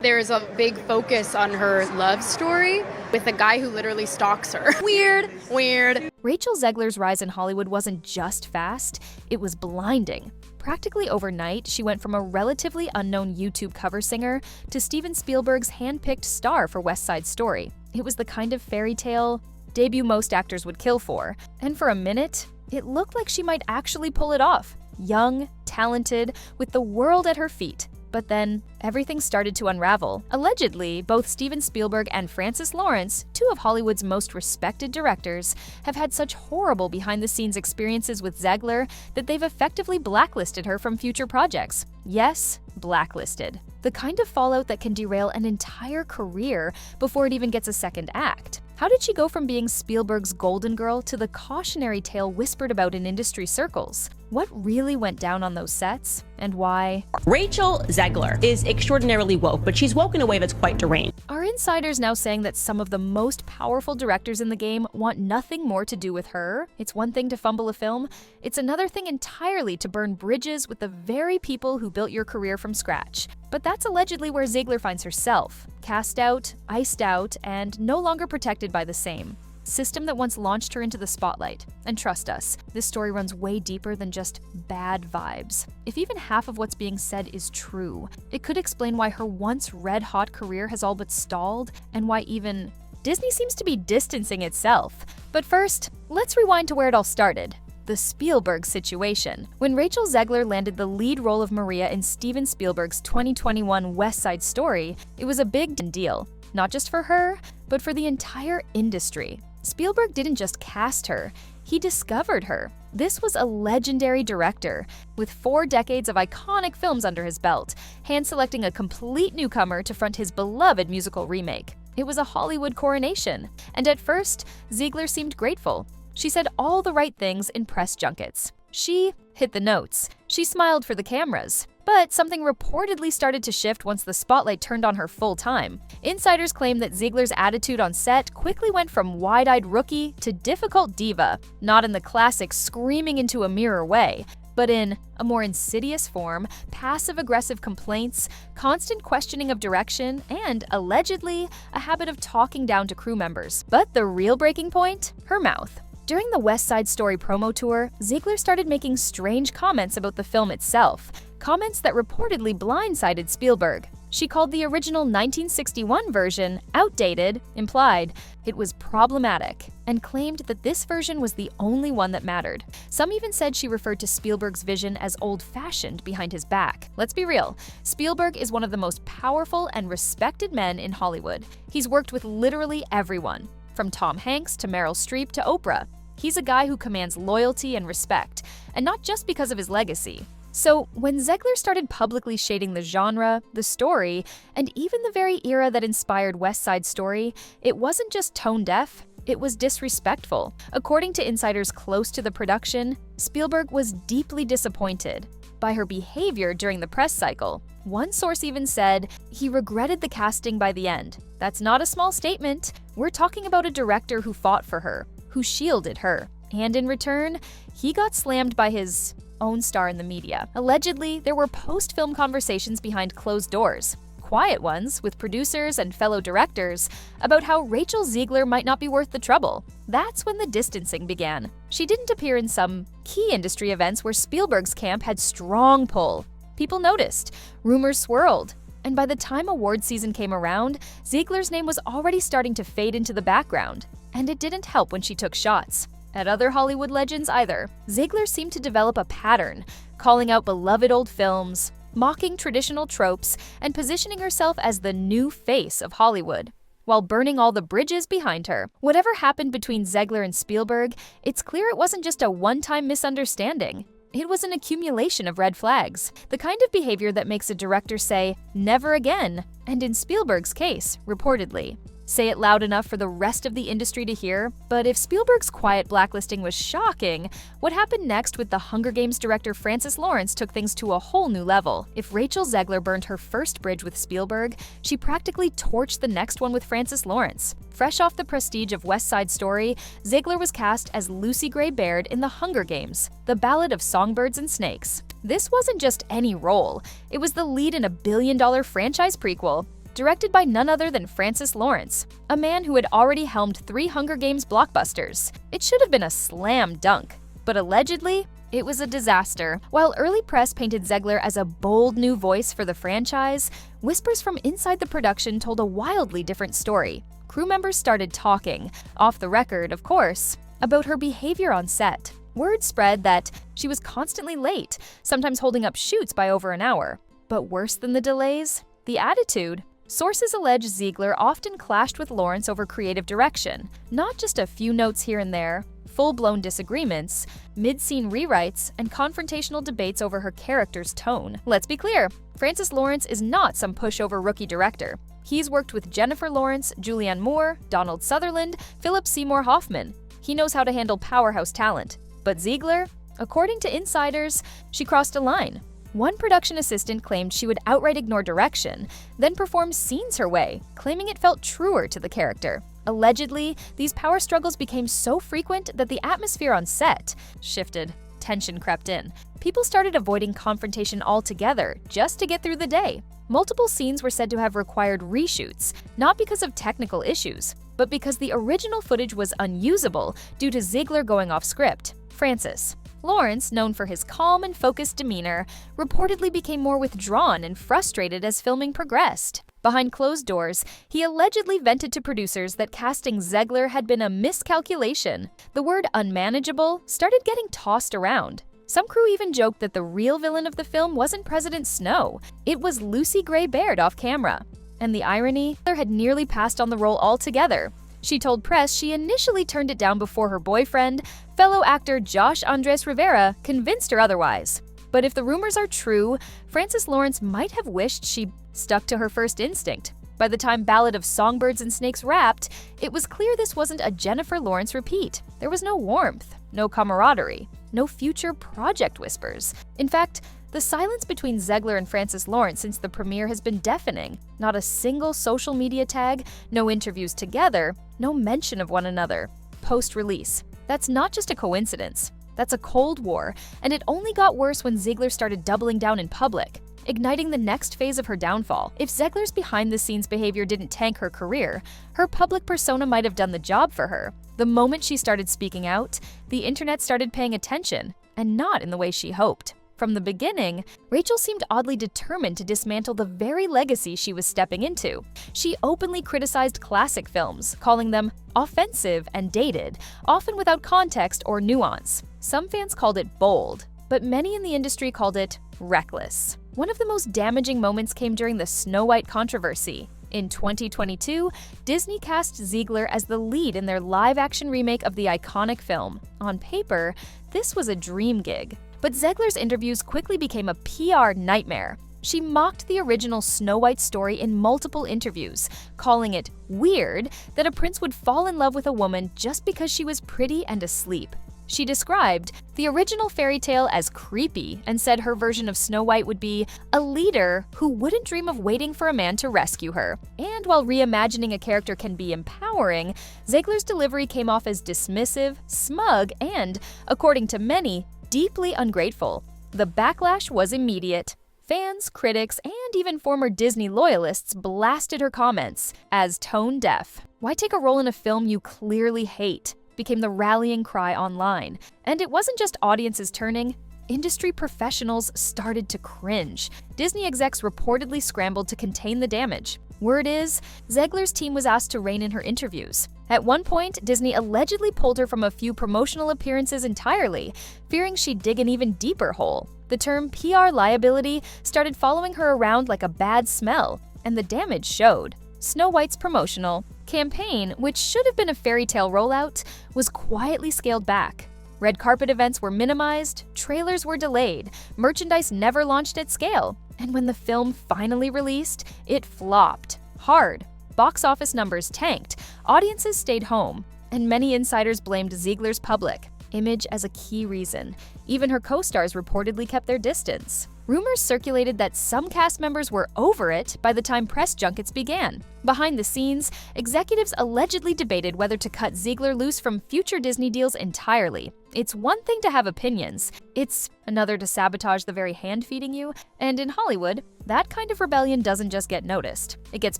There's a big focus on her love story with a guy who literally stalks her. Weird, weird. Rachel Zegler's rise in Hollywood wasn't just fast, it was blinding. Practically overnight, she went from a relatively unknown YouTube cover singer to Steven Spielberg's handpicked star for West Side Story. It was the kind of fairy tale debut most actors would kill for. And for a minute, it looked like she might actually pull it off. Young, talented, with the world at her feet. But then, everything started to unravel. Allegedly, both Steven Spielberg and Francis Lawrence, two of Hollywood's most respected directors, have had such horrible behind-the-scenes experiences with Zegler that they've effectively blacklisted her from future projects. Yes, blacklisted. The kind of fallout that can derail an entire career before it even gets a second act. How did she go from being Spielberg's golden girl to the cautionary tale whispered about in industry circles? What really went down on those sets, and why? Rachel Zegler is extraordinarily woke, but she's woke in a way that's quite deranged. Are insiders now saying that some of the most powerful directors in the game want nothing more to do with her? It's one thing to fumble a film, it's another thing entirely to burn bridges with the very people who built your career from scratch. But that's allegedly where Zegler finds herself, cast out, iced out, and no longer protected by the same system that once launched her into the spotlight. And trust us, this story runs way deeper than just bad vibes. If even half of what's being said is true, it could explain why her once red-hot career has all but stalled, and why even Disney seems to be distancing itself. But first, let's rewind to where it all started. The Spielberg situation. When Rachel Zegler landed the lead role of Maria in Steven Spielberg's 2021 West Side Story, it was a big deal. Not just for her, but for the entire industry. Spielberg didn't just cast her, he discovered her. This was a legendary director, with 4 decades of iconic films under his belt, hand-selecting a complete newcomer to front his beloved musical remake. It was a Hollywood coronation, and at first, Zegler seemed grateful. She said all the right things in press junkets. She hit the notes. She smiled for the cameras. But something reportedly started to shift once the spotlight turned on her full-time. Insiders claim that Zegler's attitude on set quickly went from wide-eyed rookie to difficult diva, not in the classic screaming into a mirror way, but in a more insidious form, passive-aggressive complaints, constant questioning of direction, and, allegedly, a habit of talking down to crew members. But the real breaking point? Her mouth. During the West Side Story promo tour, Zegler started making strange comments about the film itself, comments that reportedly blindsided Spielberg. She called the original 1961 version outdated, implied it was problematic, and claimed that this version was the only one that mattered. Some even said she referred to Spielberg's vision as old-fashioned behind his back. Let's be real, Spielberg is one of the most powerful and respected men in Hollywood. He's worked with literally everyone, from Tom Hanks to Meryl Streep to Oprah. He's a guy who commands loyalty and respect, and not just because of his legacy. So, when Zegler started publicly shading the genre, the story, and even the very era that inspired West Side Story, it wasn't just tone-deaf, it was disrespectful. According to insiders close to the production, Spielberg was deeply disappointed by her behavior during the press cycle. One source even said he regretted the casting by the end. That's not a small statement. We're talking about a director who fought for her, who shielded her, and in return, he got slammed by his own star in the media. Allegedly, there were post-film conversations behind closed doors, quiet ones with producers and fellow directors, about how Rachel Zegler might not be worth the trouble. That's when the distancing began. She didn't appear in some key industry events where Spielberg's camp had strong pull. People noticed, rumors swirled, and by the time award season came around, Zegler's name was already starting to fade into the background. And it didn't help when she took shots at other Hollywood legends either. Zegler seemed to develop a pattern, calling out beloved old films, mocking traditional tropes, and positioning herself as the new face of Hollywood, while burning all the bridges behind her. Whatever happened between Zegler and Spielberg, it's clear it wasn't just a one-time misunderstanding. It was an accumulation of red flags, the kind of behavior that makes a director say, "never again," and in Spielberg's case, reportedly, say it loud enough for the rest of the industry to hear. But if Spielberg's quiet blacklisting was shocking, what happened next with the Hunger Games director Francis Lawrence took things to a whole new level. If Rachel Zegler burned her first bridge with Spielberg, she practically torched the next one with Francis Lawrence. Fresh off the prestige of West Side Story, Zegler was cast as Lucy Gray Baird in The Hunger Games, The Ballad of Songbirds and Snakes. This wasn't just any role, it was the lead in a billion-dollar franchise prequel. directed by none other than Francis Lawrence, a man who had already helmed 3 Hunger Games blockbusters. It should have been a slam dunk, but allegedly, it was a disaster. While early press painted Zegler as a bold new voice for the franchise, whispers from inside the production told a wildly different story. Crew members started talking, off the record, of course, about her behavior on set. Word spread that she was constantly late, sometimes holding up shoots by over an hour. But worse than the delays, the attitude. Sources allege Zegler often clashed with Lawrence over creative direction, not just a few notes here and there, full-blown disagreements, mid-scene rewrites, and confrontational debates over her character's tone. Let's be clear, Francis Lawrence is not some pushover rookie director. He's worked with Jennifer Lawrence, Julianne Moore, Donald Sutherland, Philip Seymour Hoffman. He knows how to handle powerhouse talent. But Zegler, according to insiders, she crossed a line. One production assistant claimed she would outright ignore direction, then perform scenes her way, claiming it felt truer to the character. Allegedly, these power struggles became so frequent that the atmosphere on set shifted. Tension crept in. People started avoiding confrontation altogether just to get through the day. Multiple scenes were said to have required reshoots, not because of technical issues, but because the original footage was unusable due to Zegler going off script. Francis Lawrence, known for his calm and focused demeanor, reportedly became more withdrawn and frustrated as filming progressed. Behind closed doors, he allegedly vented to producers that casting Zegler had been a miscalculation. The word unmanageable started getting tossed around. Some crew even joked that the real villain of the film wasn't President Snow, it was Lucy Gray Baird off camera. And the irony, Zegler had nearly passed on the role altogether. She told press she initially turned it down before her boyfriend, fellow actor Josh Andres Rivera, convinced her otherwise. But if the rumors are true, Francis Lawrence might have wished she stuck to her first instinct. By the time Ballad of Songbirds and Snakes wrapped, it was clear this wasn't a Jennifer Lawrence repeat. There was no warmth, no camaraderie, no future project whispers. In fact, the silence between Zegler and Francis Lawrence since the premiere has been deafening. Not a single social media tag, no interviews together, no mention of one another. Post-release. That's not just a coincidence. That's a Cold War, and it only got worse when Zegler started doubling down in public, igniting the next phase of her downfall. If Zegler's behind-the-scenes behavior didn't tank her career, her public persona might have done the job for her. The moment she started speaking out, the internet started paying attention, and not in the way she hoped. From the beginning, Rachel seemed oddly determined to dismantle the very legacy she was stepping into. She openly criticized classic films, calling them offensive and dated, often without context or nuance. Some fans called it bold, but many in the industry called it reckless. One of the most damaging moments came during the Snow White controversy. In 2022, Disney cast Zegler as the lead in their live-action remake of the iconic film. On paper, this was a dream gig. But Zegler's interviews quickly became a PR nightmare. She mocked the original Snow White story in multiple interviews, calling it weird that a prince would fall in love with a woman just because she was pretty and asleep. She described the original fairy tale as creepy and said her version of Snow White would be a leader who wouldn't dream of waiting for a man to rescue her. And while reimagining a character can be empowering, Zegler's delivery came off as dismissive, smug, and, according to many, deeply ungrateful. The backlash was immediate. Fans, critics, and even former Disney loyalists blasted her comments as tone deaf. Why take a role in a film you clearly hate? Became the rallying cry online. And it wasn't just audiences turning. Industry professionals started to cringe. Disney execs reportedly scrambled to contain the damage. Word is, Zegler's team was asked to rein in her interviews. At one point, Disney allegedly pulled her from a few promotional appearances entirely, fearing she'd dig an even deeper hole. The term PR liability started following her around like a bad smell, and the damage showed. Snow White's promotional campaign, which should have been a fairy tale rollout, was quietly scaled back. Red carpet events were minimized, trailers were delayed, merchandise never launched at scale, and when the film finally released, it flopped hard. Box office numbers tanked, audiences stayed home, and many insiders blamed Zegler's public image as a key reason. Even her co-stars reportedly kept their distance. Rumors circulated that some cast members were over it by the time press junkets began. Behind the scenes, executives allegedly debated whether to cut Zegler loose from future Disney deals entirely. It's one thing to have opinions, it's another to sabotage the very hand feeding you, and in Hollywood, that kind of rebellion doesn't just get noticed, it gets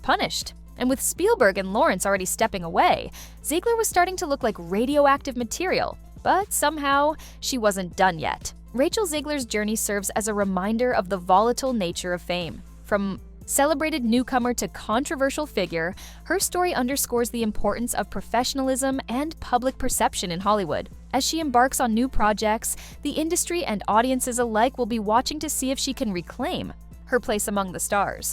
punished. And with Spielberg and Lawrence already stepping away, Zegler was starting to look like radioactive material. But somehow, she wasn't done yet. Rachel Zegler's journey serves as a reminder of the volatile nature of fame. From celebrated newcomer to controversial figure, her story underscores the importance of professionalism and public perception in Hollywood. As she embarks on new projects, the industry and audiences alike will be watching to see if she can reclaim her place among the stars.